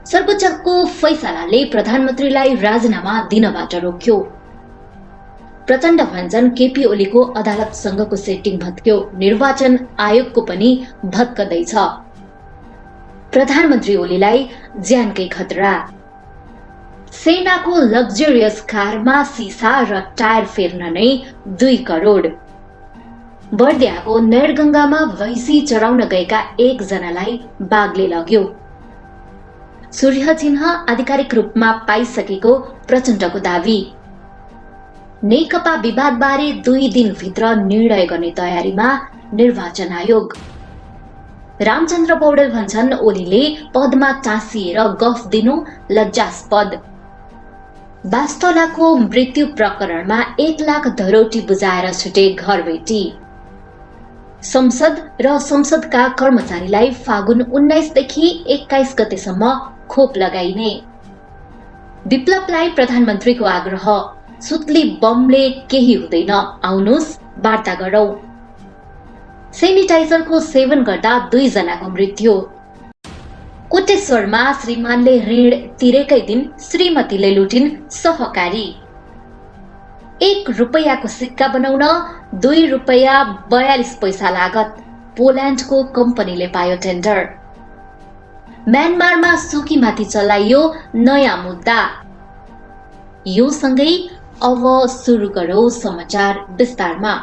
सर्वोच्चको फैसलाले प्रधानमन्त्रीलाई राजीनामा दिनबाट रोक्यो। प्रचण्ड भन्छन् केपी ओलीको अदालतसँगको सेटिङ भत्क्यो, निर्वाचन आयोगको पनि भत्कदैछ। प्रधानमन्त्री ओलीलाई ज्यानकै खतरा। सेनाको लग्जरियस कारमा सिसा र टायर फेर्न नै 2 करोड। बर्दियाको नैरगंगामा भैँसी चराउन गएका 1 जनालाई बाघले लग्यो। सूर्य चिन्ह आधिकारिक रूपमा पाइसकेको प्रचण्डको दावी। नेकपा विवादबारे 2 दिनभित्र निर्णय गर्ने तयारीमा निर्वाचन आयोग। रामचन्द्र पौडेल भन्छन् ओलीले पदमा टाँसिएर गफ दिनु लज्जास्पद। बास्तोलाको मृत्यु प्रकरणमा 1 लाख धरोटी बुझाएर छुटे घरबेटी। संसद र संसदका कर्मचारीलाई फागुन 19 देखि 21 गतेसम्म खोप लगाइने। विप्लवलाई प्रधानमन्त्रीको आग्रह, सुत्ली बमले केही हुँदैन, आउनुस् वार्ता गरौं। सेनिटाइजरको सेवन गर्दा 2 जनाको मृत्यु। कोटेश्वरमा श्रीमानले ऋण तिरेकै दिन श्रीमतीले लुटिन् सहकारी। 1 रुपैयाँको सिक्का बनाउन 2 रुपैयाँ 42 पैसा लागत। पोल्यान्डको कम्पनीले पायो टेन्डर। म्यानमारमा सुकीमाथि चलाइयो नयाँ मुद्दा। यो सँगै अब सुरु गरौं समाचार विस्तारमा।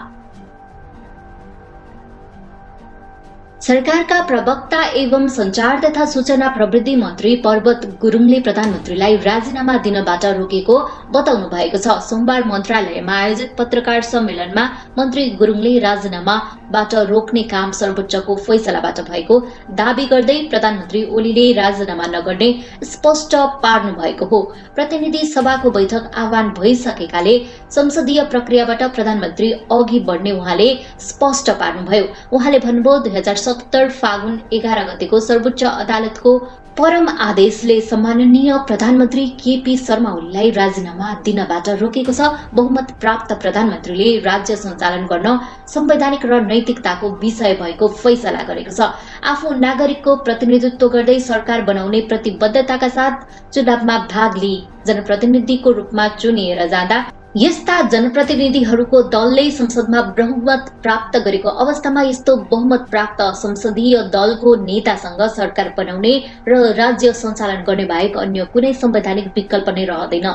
सरकारका प्रवक्ता एवं संचार तथा सूचना प्रविधि मन्त्री पर्वत गुरुङले प्रधानमन्त्रीलाई राजीनामा दिनबाट रोकेको बताउनु भएको छ। सोमबार मन्त्रालयमा आयोजित पत्रकार सम्मेलनमा मन्त्री गुरुङले राजीनामाबाट रोक्ने काम सर्वोच्चको फैसलाबाट भएको दावी गर्दै प्रधानमन्त्री ओलीले राजीनामा नगर्ने स्पष्ट पार्नु भएको हो। प्रतिनिधि सभाको बैठक आह्वान भइसकेकाले संसदीय प्रक्रियाबाट प्रधानमन्त्री अघि बढ्ने उहाँले स्पष्ट पार्नुभयो। उहाँले भन्नुभयो 2070 फागुन 11 गतेको सर्वोच्च अदालतको परम आदेशले सम्माननीय प्रधानमन्त्री केपी शर्मा ओलीलाई राजीनामा दिनबाट रोकेको छ। बहुमत प्राप्त प्रधानमन्त्रीले राज्य सञ्चालन गर्न संवैधानिक र नैतिकताको विषय भएको फैसला गरेको छ। आफू नागरिकको प्रतिनिधित्व गर्दै सरकार बनाउने प्रतिबद्धताका साथ चुनावमा भाग लिई जनप्रतिनिधिको रूपमा चुनिएर जाँदा यस्ता जनप्रतिनिधिहरूको दलले संसदमा बहुमत प्राप्त गरेको अवस्थामा यस्तो बहुमत प्राप्त संसदीय दलको नेतासँग सरकार बनाउने र राज्य सञ्चालन गर्ने बाहेक अन्य कुनै संवैधानिक विकल्प नै रहँदैन।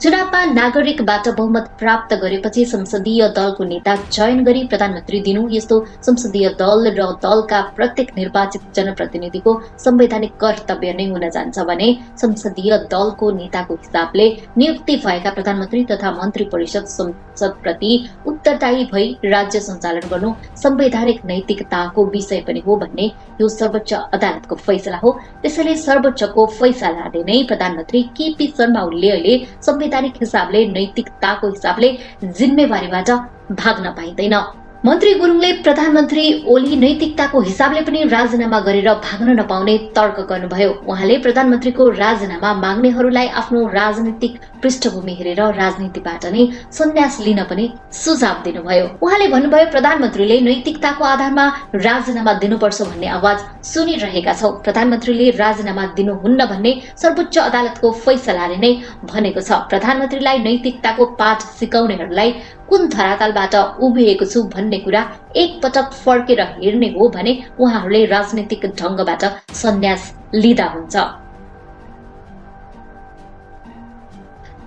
चुनावमा नागरिकबाट बहुमत प्राप्त गरेपछि संसदीय दलको नेता चयन गरी प्रधानमन्त्री दिनु यस्तो संसदीय दल र दलका प्रत्येक निर्वाचित जनप्रतिनिधिको संवैधानिक कर्तव्य नै हुन जान्छ भने संसदीय दलको नेताको हिसाबले नियुक्ति भएका प्रधानमन्त्री तथा मन्त्री परिषद संसदप्रति उत्तरदायी भई राज्य सञ्चालन गर्नु संवैधानिक नैतिकताको विषय पनि हो भन्ने यो सर्वोच्च अदालतको फैसला हो। त्यसैले सर्वोच्चको फैसलाले नै प्रधानमन्त्री केपी शर्मा ओलीले अहिले संवैधानिक हिसाबले नैतिकताको हिसाबले जिम्मेवारीबाट भाग्न पाइँदैन। मन्त्री गुरुङले प्रधानमन्त्री ओली नैतिकताको हिसाबले पनि राजीनामा गरेर भाग्न नपाउने तर्क गर्नुभयो। उहाँले प्रधानमन्त्रीको राजीनामा माग्नेहरूलाई आफ्नो राजनीतिक पृष्ठभूमि हेरेर राजनीतिबाट नै सन्यास लिन पनि सुझाव दिनुभयो। उहाँले भन्नुभयो प्रधानमन्त्रीले नैतिकताको आधारमा राजीनामा दिनुपर्छ भन्ने आवाज सुनिरहेका छौं। प्रधानमन्त्रीले राजीनामा दिनुहुन्न भन्ने सर्वोच्च अदालतको फैसलाले नै भनेको छ। प्रधानमन्त्रीलाई नैतिकताको पाठ सिकाउनेहरूलाई कुन धरातलबाट उभिएको छु भन्ने कुरा एकपटक फर्केर हेर्ने हो भने उहाँहरूले राजनीतिक ढंगबाट सन्यास लिँदा हुन्छ।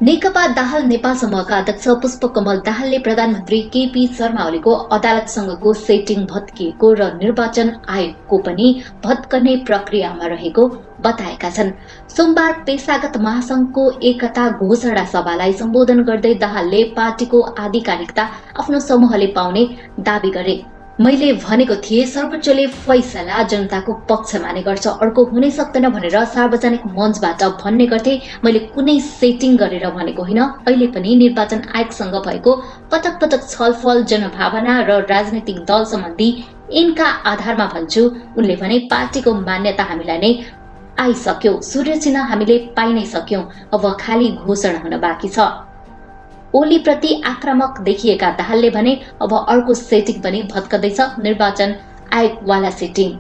नेकपा दाहाल नेपाल समूहका अध्यक्ष पुष्पकमल दाहालले प्रधानमन्त्री केपी शर्मा ओलीको अदालतसँगको सेटिङ भत्किएको र निर्वाचन आयोगको पनि भत्कने प्रक्रियामा रहेको बताएका छन्। सोमबार पेशागत महासंघको एकता घोषणा सभालाई सम्बोधन गर्दै दाहालले पार्टीको आधिकारिकता आफ्नो समूहले पाउने दावी गरे। मैले भनेको थिएँ सर्वोच्चले फैसला जनताको पक्षमा नै गर्छ, अर्को हुनै सक्दैन भनेर सार्वजनिक मञ्चबाट भन्ने गर्थे। मैले कुनै सेटिङ गरेर भनेको होइन। अहिले पनि निर्वाचन आयोगसँग भएको पटक पटक छलफल जनभावना र राजनीतिक दल सम्बन्धी यिनका आधारमा भन्छु। उनले भने पार्टीको मान्यता हामीलाई नै आइसक्यो, सूर्य चिन्ह हामीले पाइ नै सक्यौं, अब खाली घोषणा हुन बाँकी छ। ओली प्रति आक्रामक देखिएका दाहालले भने अब अर्को सेटिङ पनि भत्कदैछ, निर्वाचन आयोगवाला सेटिङ।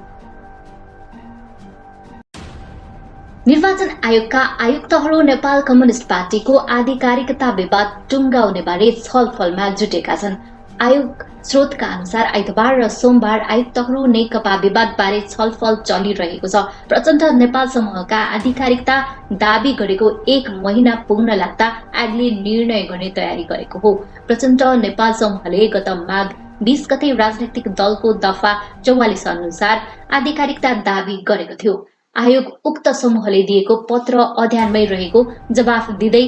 निर्वाचन आयोगका आयुक्तहरू नेपाल कम्युनिस्ट पार्टीको आधिकारिकता विवाद टुङ्गाउने बारे छलफलमा जुटेका छन्। आयोग स्रोतका अनुसार आइतबार र सोमबार आयुक्तहरू नेकपा विवाद बारे छलफल चलिरहेको छ। प्रचण्ड नेपाल समूहका आधिकारिकता दावी गरेको 1 महिना पुग्न लाग्दा आयोगले निर्णय गर्ने तयारी गरेको हो। प्रचण्ड नेपाल समूहले गत माघ 20 गते राजनैतिक दलको दफा 44 अनुसार आधिकारिकता दावी गरेको थियो। आयोग उक्त समूहले दिएको पत्र अध्ययनमै रहेको जवाफ दिँदै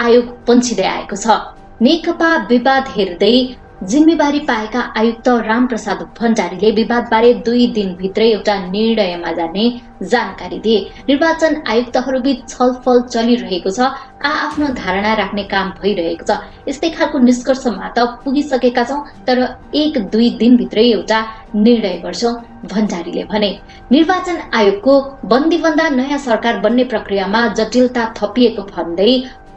आयोग पन्छिँदै आएको छ। नेकपा विवाद हेर्दै जिम्मेवारी पाएका आयुक्त रामप्रसाद भण्डारीले विवादबारे 2 दिनभित्रै एउटा निर्णयमा जाने जानकारी दिए। निर्वाचन आयुक्तहरूबीच छलफल चलिरहेको छ, आफ्नो धारणा राख्ने काम भइरहेको छ। यस्तै खालको निष्कर्षमा त पुगिसकेका छौं, तर 1-2 दिनभित्रै एउटा निर्णय गर्छौं, भण्डारीले भने। निर्वाचन आयोगको बन्दीबन्दा नयाँ सरकार बन्ने प्रक्रियामा जटिलता थपिएको भन्दै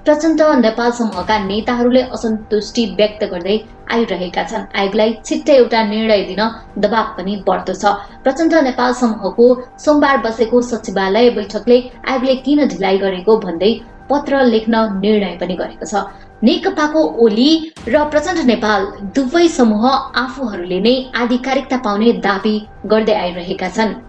प्रचण्ड नेपाल समूहका नेताहरूले असन्तुष्टि व्यक्त गर्दै आइरहेका छन्। आयोगलाई छिट्टै एउटा निर्णय दिन दबाव पनि बढ्दो छ। प्रचण्ड नेपाल समूहको सोमबार बसेको सचिवालय बैठकले आयोगले किन ढिलाइ गरेको भन्दै पत्र लेख्न निर्णय पनि गरेको छ। नेकपाको ओली र प्रचण्ड नेपाल दुवै समूह आफूहरूले नै आधिकारिकता पाउने दावी गर्दै आइरहेका छन्।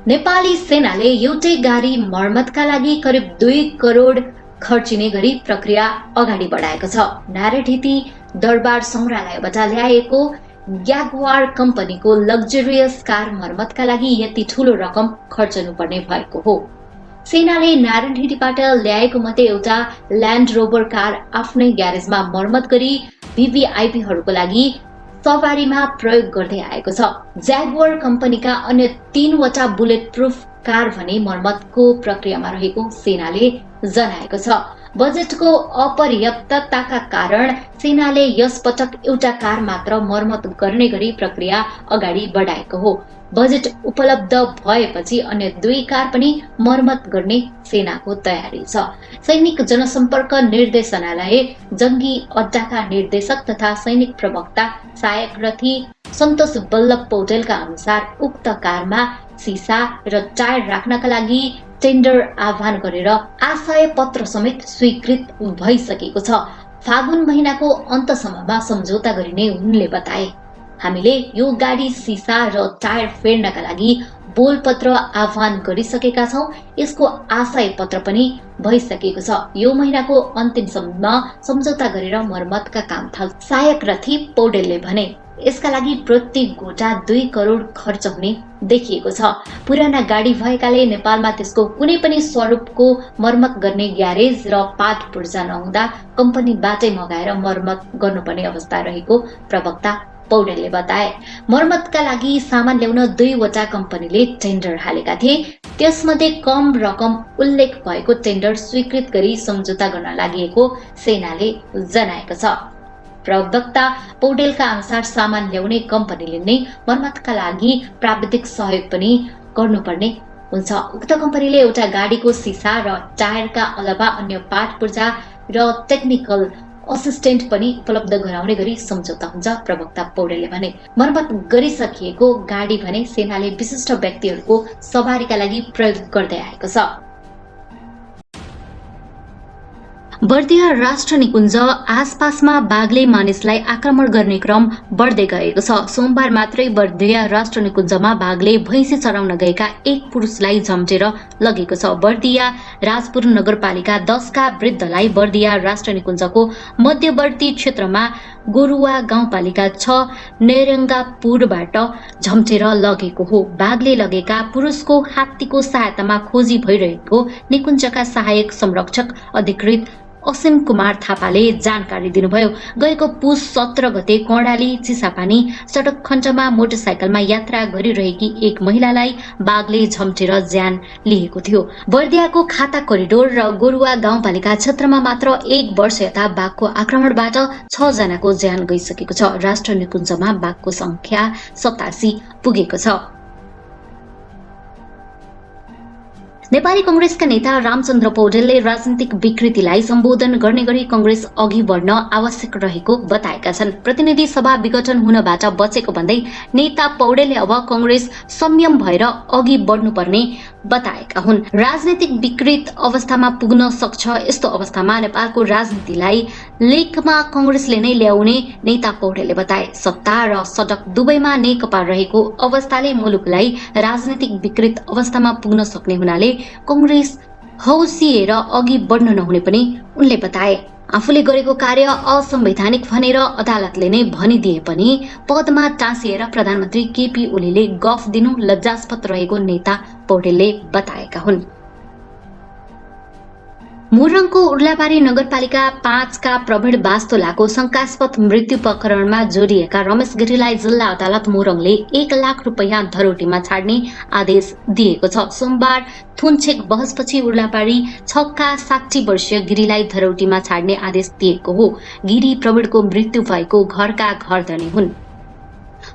नेपाली सेनाले एउटै गाडी मर्मतका लागि करिब 2 करोड खर्चिने गरी प्रक्रिया अगाडि बढाएको छ। नारायणहिटी दरबार संग्रहालयबाट ल्याएको ग्यागवार कम्पनीको लग्जरियस कार मर्मतका लागि यति ठूलो रकम खर्चनुपर्ने भएको हो। सेनाले नारायणहिटीबाट ल्याएको मध्ये एउटा ल्यान्ड रोभर कार आफ्नै ग्यारेजमा मर्मत गरी भिभिआइपीहरूको लागि सवारीमा प्रयोग गर्दै आएको छ। ज्यागवार कम्पनीका अन्य 3वटा बुलेट प्रुफ कार भने मर्मतको प्रक्रियामा रहेको सेनाले जनाएको छ। बजेटको अपर्याप्तताका कारण सेनाले यस पटक एउटा कार मात्र मर्मत गर्ने गरी प्रक्रिया अगाडि बढाएको हो। बजेट उपलब्ध भएपछि अन्य 2 कार पनि मर्मत गर्ने सेनाको तयारी छ। सैनिक जनसम्पर्क निर्देशनालय जंगी अड्डाका निर्देशक तथा सैनिक प्रवक्ता सहायक रथी सन्तोष बल्लभ पौडेलका अनुसार उक्त कारमा सिसा र टायर राख्नका लागि टेन्डर आह्वान गरेर आशय पत्र समेत स्वीकृत भइसकेको छ। फागुन महिनाको अन्तसम्ममा सम्झौता गरिने उनले बताए। हामीले यो गाडी सिसा र टायर फेर्नका लागि बोलपत्र आह्वान गरिसकेका छौं। यसको आशय पत्र पनि भइसकेको छ। यो महिनाको अन्तिमसम्म सम्झौता गरेर मर्मतका काम थाल्छ, सहायक रथी पौडेलले भने। यसका लागि प्रति गोटा 2 करोड खर्च हुने देखिएको छ। पुराना गाडी भएकाले नेपालमा त्यसको कुनै पनि स्वरूपको मर्मत गर्ने ग्यारेज र पार्ट पुर्जा नहुँदा कम्पनीबाटै मगाएर मर्मत गर्नुपर्ने अवस्था रहेको प्रवक्ता पौडेलले बताए। मर्मतका लागि सामान ल्याउन 2वटा कम्पनीले टेन्डर हालेका थिए। त्यसमध्ये कम रकम उल्लेख भएको टेन्डर स्वीकृत गरी सम्झौता गर्न लागि सेनाले जनाएको छ। प्रवक्ता पौडेलका अनुसार सामान ल्याउने कम्पनीले नै मर्मतका लागि प्राविधिक सहयोग पनि गर्नुपर्ने हुन्छ। उक्त कम्पनीले एउटा गाडीको सिसा र टायरका अलावा अन्य पार्ट पुर्जा र टेक्निकल असिस्टेन्ट पनि उपलब्ध गराउने गरी सम्झौता हुन्छ, प्रवक्ता पौडेलले भने। मर्मत गरिसकिएको गाडी भने सेनाले विशिष्ट व्यक्तिहरूको सवारीका लागि प्रयोग गर्दै आएको छ। बर्दिया राष्ट्र निकुञ्ज आसपासमा बाघले मानिसलाई आक्रमण गर्ने क्रम बढ्दै गएको छ। सोमबार मात्रै बर्दिया राष्ट्र निकुञ्जमा बाघले भैँसी चराउन गएका 1 पुरुषलाई झम्टेर लगेको छ। बर्दिया राजपुर नगरपालिका 10 का वृद्धलाई बर्दिया राष्ट्र निकुञ्जको मध्यवर्ती क्षेत्रमा गोरुवा गाउँपालिका 6 नेरङ्गापुरबाट झम्टेर लगेको हो। बाघले लगेका पुरुषको हात्तीको सहायतामा खोजी भइरहेको निकुञ्जका सहायक संरक्षक अधिकृत असीम कुमार थापाले जानकारी दिनुभयो। गएको पुस 17 गते कर्णाली चिसापानी सडक खण्डमा मोटरसाइकलमा यात्रा गरिरहेकी एक महिलालाई बाघले झम्टेर ज्यान लिएको थियो। बर्दियाको खाता कोरिडोर र गोरुवा गाउँपालिका क्षेत्रमा मात्र 1 वर्ष यता बाघको आक्रमणबाट 6 जनाको ज्यान गइसकेको छ। राष्ट्र निकुञ्जमा बाघको संख्या 87 पुगेको छ। नेपाली कंग्रेसका नेता रामचन्द्र पौडेलले राजनीतिक विकृतिलाई सम्बोधन गर्ने गरी कंग्रेस अघि बढ्न आवश्यक रहेको बताएका छन्। प्रतिनिधि सभा विघटन हुनबाट बचेको भन्दै नेता पौडेलले अब कंग्रेस संयम भएर अघि बढ्नुपर्ने बताएका हुन्। राजनीतिक विकृत अवस्थामा पुग्न सक्छ, यस्तो अवस्थामा नेपालको राजनीतिलाई लेखमा कंग्रेसले नै ल्याउने नेता पौडेलले बताए। सत्ता र सडक दुवैमा नेकपा रहेको अवस्थाले मुलुकलाई राजनीतिक विकृत अवस्थामा पुग्न सक्ने हुनाले कंग्रेस हौसिएर अघि बढ्न नहुने पनि उनले बताए। आफूले गरेको कार्य असंवैधानिक भनेर अदालतले नै भनिदिए पनि पदमा टाँसिएर प्रधानमन्त्री केपी ओलीले गफ दिनु लज्जास्पद रहेको नेता पौडेलले बताएका हुन्। मोरङको उर्लाबारी नगरपालिका 5 का प्रवीण बास्तोलाको शंकास्पद मृत्यु प्रकरणमा जोडिएका रमेश गिरीलाई जिल्ला अदालत मोरङले 1 लाख रुपैयाँ धरोटीमा छाड्ने आदेश दिएको छ। सोमबार थुनछेक बहसपछि उर्लाबारी 6 का 60 वर्षीय गिरीलाई धरोटीमा छाड्ने आदेश दिएको हो। गिरी प्रवीणको मृत्यु भएको घरका घर धनी हुन्।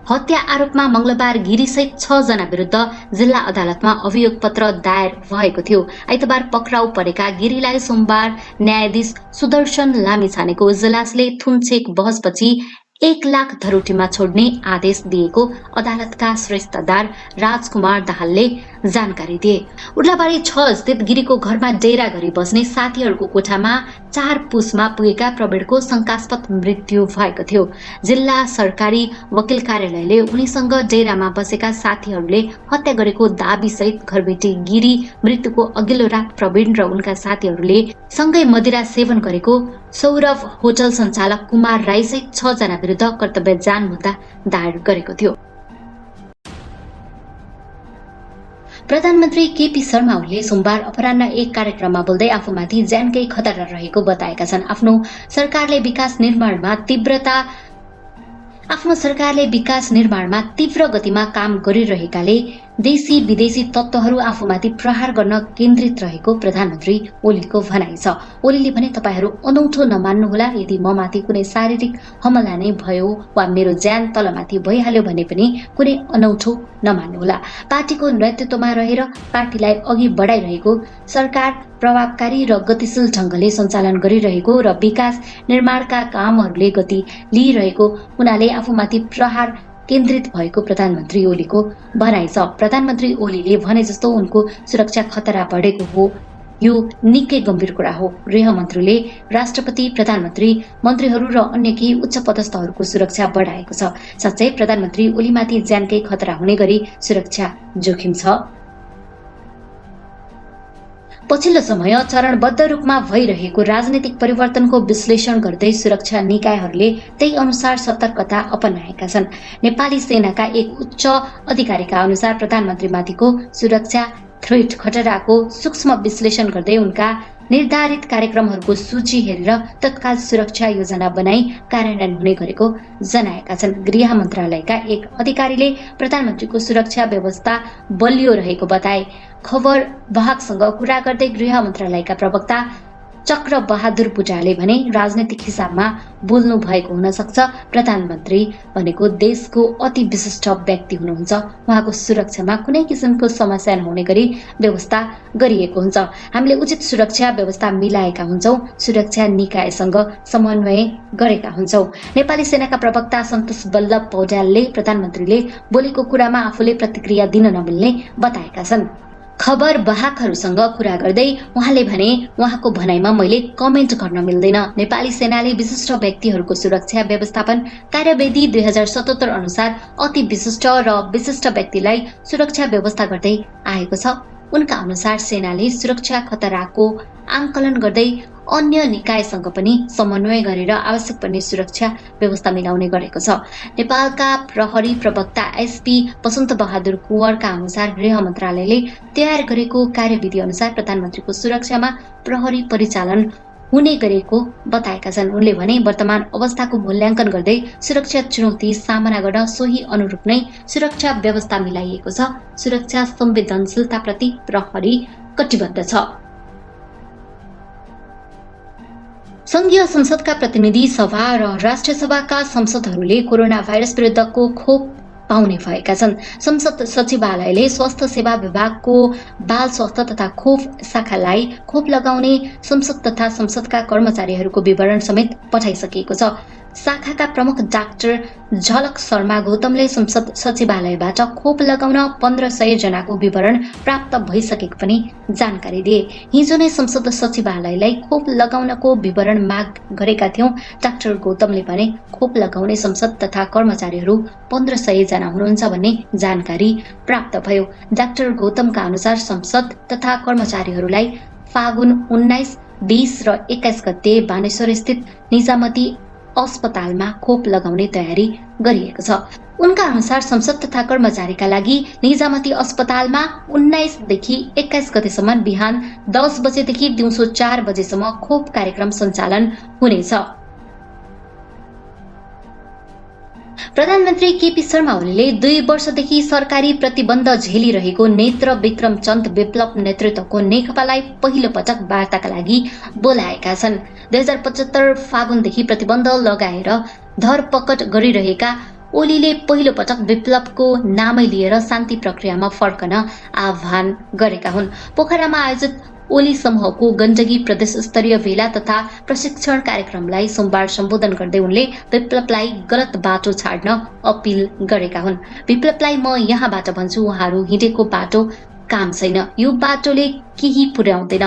हत्या आरोपमा मंगलबार गिरीसहित 6 जना विरुद्ध जिल्ला अदालतमा अभियोग पत्र दायर भएको थियो। आइतबार पक्राउ परेका गिरीलाई सोमबार न्यायाधीश सुदर्शन लामिछानेको इजलासले थुनछेक बहसपछि 1 लाख धरोटीमा छोड्ने आदेश दिएको अदालतका श्रेष्ठदार राजकुमार दाहालले जानकारी दिए। उर्लाबारी 6 स्थित गिरीको घरमा डेरा गरी बस्ने साथीहरूको कोठामा 4 पुसमा पुगेका प्रवीणको शंकास्पद मृत्यु भएको थियो। जिल्ला सरकारी वकिल कार्यालयले उनीसँग डेरामा बसेका साथीहरूले हत्या गरेको दाबी सहित घरबेटी गिरी मृत्युको अघिल्लो रात प्रवीण र उनका साथीहरूले सँगै मदिरा सेवन गरेको सौरभ होटल सञ्चालक कुमार राई सहित 6 जना विरुद्ध कर्तव्य जान मुद्दा दायर गरेको थियो। प्रधानमन्त्री केपी शर्मा ओलीले सोमबार अपराह्न एक कार्यक्रममा बोल्दै आफूमाथि ज्यानकै खतरा रहेको बताएका छन्। आफ्नो सरकारले विकास निर्माणमा तीव्र गतिमा काम गरिरहेकाले देशी विदेशी तत्त्वहरू आफूमाथि प्रहार गर्न केन्द्रित रहेको प्रधानमन्त्री ओलीको भनाइ छ। ओलीले भने तपाईहरू अनौठो नमान्नुहोला, यदि ममाथि कुनै शारीरिक हमला नै भयो वा मेरो ज्यान तलमाथि भइहाल्यो भने पनि कुनै अनौठो नमान्नुहोला। पार्टीको नेतृत्वमा रहेर पार्टीलाई अघि बढाइरहेको सरकार प्रभावकारी र गतिशील ढंगले सञ्चालन गरिरहेको र विकास निर्माणका कामहरूले गति लिइरहेको हुनाले आफूमाथि प्रहार केन्द्रित भएको प्रधानमन्त्री ओलीको भनाइ छ। प्रधानमन्त्री ओलीले भने जस्तो उनको सुरक्षा खतरा बढेको हो, यो निकै गम्भीर कुरा हो। गृहमन्त्रीले राष्ट्रपति, प्रधानमन्त्री, मन्त्रीहरू र अन्य केही उच्च पदस्थहरूको सुरक्षा बढाएको छ। साँच्चै प्रधानमन्त्री ओलीमाथि ज्यानकै खतरा हुने गरी सुरक्षा जोखिम छ। पछिल्लो समय चरणबद्ध रूपमा भइरहेको राजनीतिक परिवर्तनको विश्लेषण गर्दै सुरक्षा निकायहरूले त्यही अनुसार सतर्कता अपनाएका छन्। नेपाली सेनाका एक उच्च अधिकारीका अनुसार प्रधानमन्त्रीमाथिको सुरक्षा थ्रेट खतराको सूक्ष्म विश्लेषण गर्दै उनका निर्धारित कार्यक्रमहरूको सूची हेरेर तत्काल सुरक्षा योजना बनाई कार्यान्वयन हुने गरेको जनाएका छन्। गृह मन्त्रालयका एक अधिकारीले प्रधानमन्त्रीको सुरक्षा व्यवस्था बलियो रहेको बताए। खबर वाहकसँग कुरा गर्दै गृह मन्त्रालयका प्रवक्ता चक्र बहादुर बुढाले भने राजनीतिक हिसाबमा बोल्नु भएको हुन सक्छ। प्रधानमन्त्री भनेको देशको अति विशिष्ट व्यक्ति हुनुहुन्छ, उहाँको सुरक्षामा कुनै किसिमको समस्या नहुने गरी व्यवस्था गरिएको हुन्छ। हामीले उचित सुरक्षा व्यवस्था मिलाएका हुन्छौं, सुरक्षा निकायसँग समन्वय गरेका हुन्छौं। नेपाली सेनाका प्रवक्ता सन्तोष बल्लभ पौड्यालले प्रधानमन्त्रीले बोलेको कुरामा आफूले प्रतिक्रिया दिन नमिल्ने बताएका छन्। खबर वाहकहरूसँग कुरा गर्दै उहाँले भने उहाँको भनाइमा मैले कमेन्ट गर्न मिल्दैन। नेपाली सेनाले विशिष्ट व्यक्तिहरूको सुरक्षा व्यवस्थापन कार्यविधि 2077 अनुसार अति विशिष्ट र विशिष्ट व्यक्तिलाई सुरक्षा व्यवस्था गर्दै आएको छ। उनका अनुसार सेनाले सुरक्षा खतराको आंकलन गर्दै अन्य निकायसँग पनि समन्वय गरेर आवश्यक पर्ने सुरक्षा व्यवस्था मिलाउने गरेको छ। नेपालका प्रहरी प्रवक्ता एसपी वसन्त बहादुर कुँवरका अनुसार गृह मन्त्रालयले तयार गरेको कार्यविधि अनुसार प्रधानमन्त्रीको सुरक्षामा प्रहरी परिचालन हुने गरेको बताएका छन्। उनले भने वर्तमान अवस्थाको मूल्याङ्कन गर्दै सुरक्षा चुनौती सामना गर्न सोही अनुरूप नै सुरक्षा व्यवस्था मिलाइएको छ। सुरक्षा संवेदनशीलताप्रति प्रहरी कटिबद्ध छ। संघीय संसदका प्रतिनिधि सभा र राष्ट्रिय सभाका संसदहरूले कोरोना भाइरस विरुद्धको खोप पाउने भएका छन्। संसद सचिवालयले स्वास्थ्य सेवा विभागको बाल स्वास्थ्य तथा खोप शाखालाई खोप लगाउने संसद तथा संसदका कर्मचारीहरूको विवरण समेत पठाइसकेको छ। शाखाका प्रमुख डाक्टर झलक शर्मा गौतमले संसद सचिवालयबाट खोप लगाउन 1500 जनाको विवरण प्राप्त भइसकेको पनि जानकारी दिए। हिजो नै संसद सचिवालयलाई खोप लगाउनको विवरण माग गरेका थियौं। डाक्टर गौतमले भने खोप लगाउने संसद तथा कर्मचारीहरू 1500 जना हुनुहुन्छ भन्ने जानकारी प्राप्त भयो। डाक्टर गौतमका अनुसार संसद तथा कर्मचारीहरूलाई फागुन 19, 20 र 21 गते बानेश्वर स्थित निजामती अस्पतालमा खोप लगाउने तयारी गरिएको छ। उनका अनुसार संसद तथा कर्मचारीका लागि निजामती अस्पतालमा 19 देखि 21 गतेसम्म बिहान 10 बजेदेखि दिउँसो 4 बजेसम्म खोप कार्यक्रम सञ्चालन हुनेछ। प्रधानमन्त्री केपी शर्मा ओलीले 2 वर्षदेखि सरकारी प्रतिबन्ध झेलिरहेको नेत्र विक्रम चन्द विप्लव नेतृत्वको नेकपालाई पहिलो पटक वार्ताका लागि बोलाएका छन्। 2075 फागुनदेखि प्रतिबन्ध लगाएर धरपकड गरिरहेका ओलीले पहिलो पटक विप्लवको नामै लिएर शान्ति प्रक्रियामा फर्कन आह्वान गरेका हुन्। पोखरामा आयोजित ओली समूहको गण्डकी प्रदेश स्तरीय भेला तथा प्रशिक्षण कार्यक्रमलाई सोमबार सम्बोधन गर्दै उनले विप्लवलाई गलत बाटो छाड्न अपील गरेका हुन्। विप्लवलाई म यहाँबाट भन्छु, उहाँहरू हिँडेको बाटो काम छैन, यो बाटोले केही पुर्याउँदैन।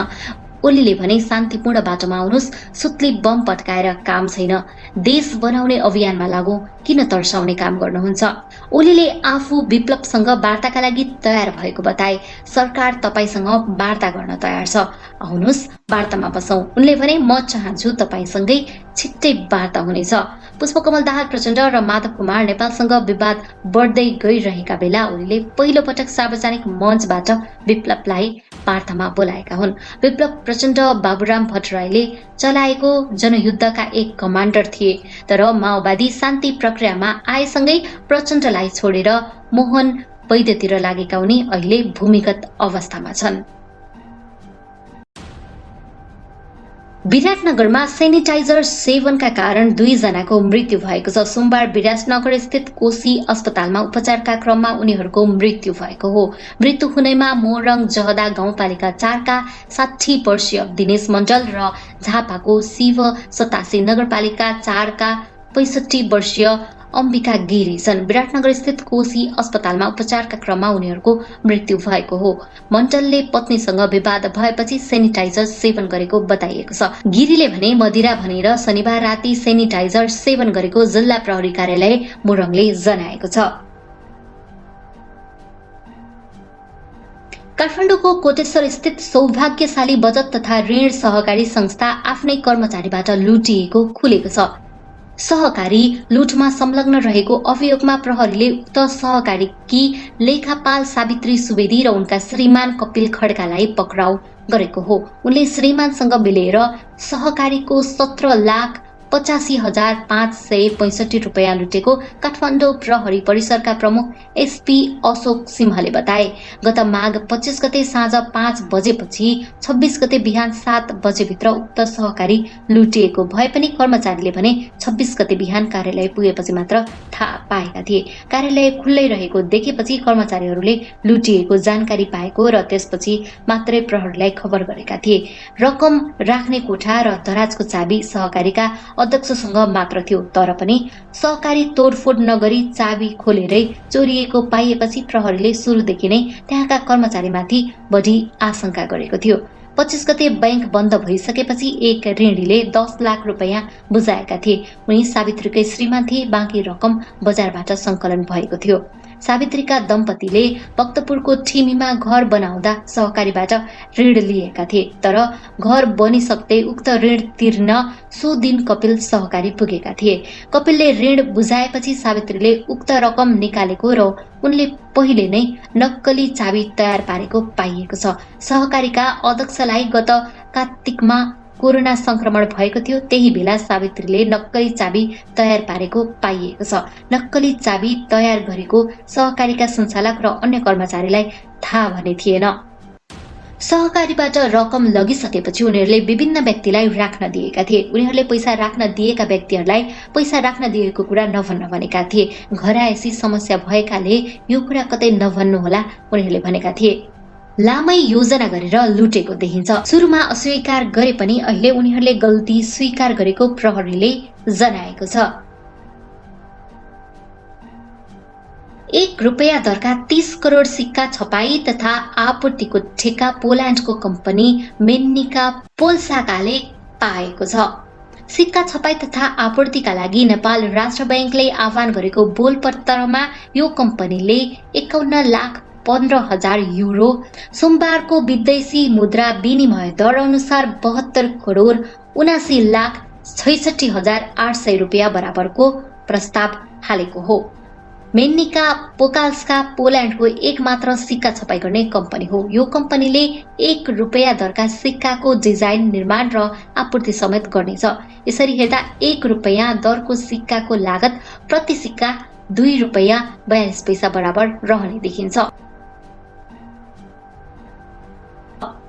ओलीले भने शान्तिपूर्ण बाटोमा आउनुस्, सुत्ली बम पट्काएर काम छैन, देश बनाउने अभियानमा लागौं, किन तर्साउने काम गर्नुहुन्छ। ओलीले आफू विप्लवसँग वार्ताका लागि तयार भएको बताए। सरकार तपाईसँग वार्ता गर्न तयार छ, आउनुस् वार्तामा बसौं। उनले भने म चाहन्छु तपाईसँगै छिट्टै वार्ता हुनेछ। पुष्पकमल दाहाल प्रचण्ड र माधव कुमार नेपालसँग विवाद बढ्दै गइरहेका बेला ओलीले पहिलो पटक सार्वजनिक मञ्चबाट विप्लवलाई वार्तामा बोलाएका हुन्। विप्लव प्रचण्ड बाबुराम भट्टराईले चलाएको जनयुद्धका एक कमान्डर थिए, तर माओवादी शान्ति प्रक्रियामा आएसँगै प्रचण्डलाई छोडेर मोहन वैद्यतिर लागेका उनी अहिले भूमिगत अवस्थामा छन्। विराटनगरमा सेनिटाइजर सेवनका कारण 2 जनाको मृत्यु भएको छ। सोमबार विराटनगर स्थित कोशी अस्पतालमा उपचारका क्रममा उनीहरूको मृत्यु भएको हो। मृत्यु हुनेमा मोरङ जहदा गाउँपालिका 4 का 60 वर्षीय दिनेश मण्डल र झापाको शिव 87 नगरपालिका 4 का 65 वर्षीय अम्बिका गिरी छन्। विराटनगर स्थित कोशी अस्पतालमा उपचारका क्रममा उनीहरूको मृत्यु भएको हो। मण्डलले पत्नीसँग विवाद भएपछि सेनिटाइजर सेवन गरेको बताइएको छ। गिरीले भने मदिरा भनेर शनिबार राति सेनिटाइजर सेवन गरेको जिल्ला प्रहरी कार्यालय मोरङले जनाएको छ। काठमाडौँको कोटेश्वर स्थित सौभाग्यशाली बचत तथा ऋण सहकारी संस्था आफ्नै कर्मचारीबाट लुटिएको खुलेको छ। सहकारी लुटमा संलग्न रहेको अभियोगमा प्रहरीले उक्त सहकारीकी लेखापाल सावित्री सुवेदी र उनका श्रीमान कपिल खड्कालाई पक्राउ गरेको हो। उनले श्रीमानसँग मिलेर सहकारीको 17,85,565 रुपियाँ लुटेको काठमाडौँ प्रहरी परिसरका प्रमुख एसपी अशोक सिंहले बताए। गत माघ 25 गते साँझ 5 बजेपछि 26 गते बिहान 7 बजेभित्र उक्त सहकारी लुटिएको भए पनि कर्मचारीले भने 26 गते बिहान कार्यालय पुगेपछि मात्र थाहा पाएका थिए। कार्यालय खुल्लै रहेको देखेपछि कर्मचारीहरूले लुटिएको जानकारी पाएको र त्यसपछि मात्रै प्रहरीलाई खबर गरेका थिए। रकम राख्ने कोठा र दराजको चाबी सहकारीका अध्यक्षसँग मात्र थियो, तर पनि सहकारी तोडफोड नगरी चाबी खोलेरै चोरिएको पाइएपछि प्रहरीले सुरुदेखि नै त्यहाँका कर्मचारीमाथि बढी आशंका गरेको थियो। 25 गते बैंक बन्द भइसकेपछि एक ऋणीले 10 लाख रुपियाँ बुझाएका थिए। उनी सावित्रीकै श्रीमान थिए। बाँकी रकम बजारबाट संकलन भएको थियो। सावित्रीका दम्पतिले भक्तपुरको ठिमीमा घर बनाउँदा सहकारीबाट ऋण लिएका थिए, तर घर बनिसक्दै उक्त ऋण तिर्न सो दिन कपिल सहकारी पुगेका थिए। कपिलले ऋण बुझाएपछि सावित्रीले उक्त रकम निकालेको र उनले पहिले नै नक्कली चाबी तयार पारेको पाइएको छ। सहकारीका अध्यक्षलाई गत कार्तिकमा कोरोना संक्रमण भएको थियो। त्यही बेला सावित्रीले नक्कली चाबी तयार पारेको पाइएको छ। नक्कली चाबी तयार गरेको सहकारीका सञ्चालक र अन्य कर्मचारीलाई थाहा भने थिएन। सहकारीबाट रकम लगिसकेपछि उनीहरूले विभिन्न व्यक्तिलाई राख्न दिएका थिए। उनीहरूले पैसा राख्न दिएका व्यक्तिहरूलाई पैसा राख्न दिएको कुरा नभन्न भनेका थिए। घर आएपछि समस्या भएकाले यो कुरा कतै नभन्नुहोला उनीहरूले भनेका थिए। लामै योजना गरेर लुटेको देखिन्छ। सुरुमा अस्वीकार गरे पनि अहिले उनीहरूले गल्ती स्वीकार गरेको प्रहरीले जनाएको छ। 1 रुपैयाँ दरका 30 करोड सिक्का छपाई तथा आपूर्तिको ठेक्का पोल्यान्डको कम्पनी मेन्निका पोल्साकाले पाएको छ। सिक्का छपाई तथा आपूर्तिका लागि नेपाल राष्ट्र बैंकले आह्वान गरेको बोलपत्रमा यो कम्पनीले 51,15,000 युरो सोमबारको विदेशी मुद्रा विनिमय दर अनुसार 72 करोड 79,66,800 रुपियाँ बराबरको प्रस्ताव हालेको हो। मेन्निका पोकाल्स्का पोल्यान्डको एक मात्र सिक्का छपाई गर्ने कम्पनी हो। यो कम्पनीले 1 रुपैयाँ दरका सिक्काको डिजाइन, निर्माण र आपूर्ति समेत गर्नेछ। यसरी हेर्दा 1 रुपैयाँ दरको सिक्काको लागत प्रति सिक्का 2 रुपैयाँ 42 पैसा बराबर रहने देखिन्छ।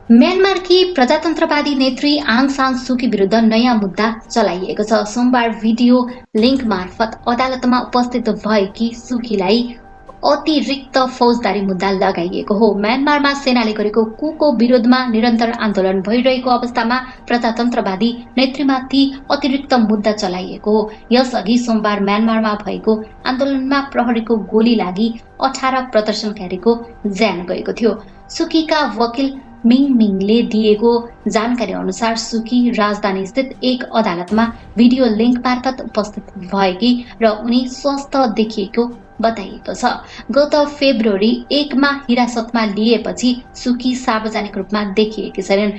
म्यानमारकी प्रजातन्त्रवादी नेत्री आङ सान सुकी विरुद्ध नयाँ मुद्दा चलाइएको छ। सोमबार भिडियो लिङ्क मार्फत अदालतमा उपस्थित भएकी सुकीलाई अतिरिक्त फौजदारी मुद्दा लगाइएको हो। म्यानमारमा सेनाले गरेको कुको विरोधमा निरन्तर आन्दोलन भइरहेको अवस्थामा प्रजातन्त्रवादी नेत्रीमाथि अतिरिक्त मुद्दा चलाइएको हो। यसअघि सोमबार म्यानमारमा भएको आन्दोलनमा प्रहरीको गोली लागि 18 प्रदर्शनकारीको ज्यान गएको थियो। सुकीका वकिल मिङमिङले दिएको जानकारी अनुसार सुकी राजधानी स्थित एक अदालतमा भिडियो लिङ्क मार्फत उपस्थित भएकी र उनी स्वस्थ देखिएको बताइएको छ। गत फेब्रुअरी 1 मा हिरासतमा लिएपछि सुकी सार्वजनिक रूपमा देखिएकी छैनन्।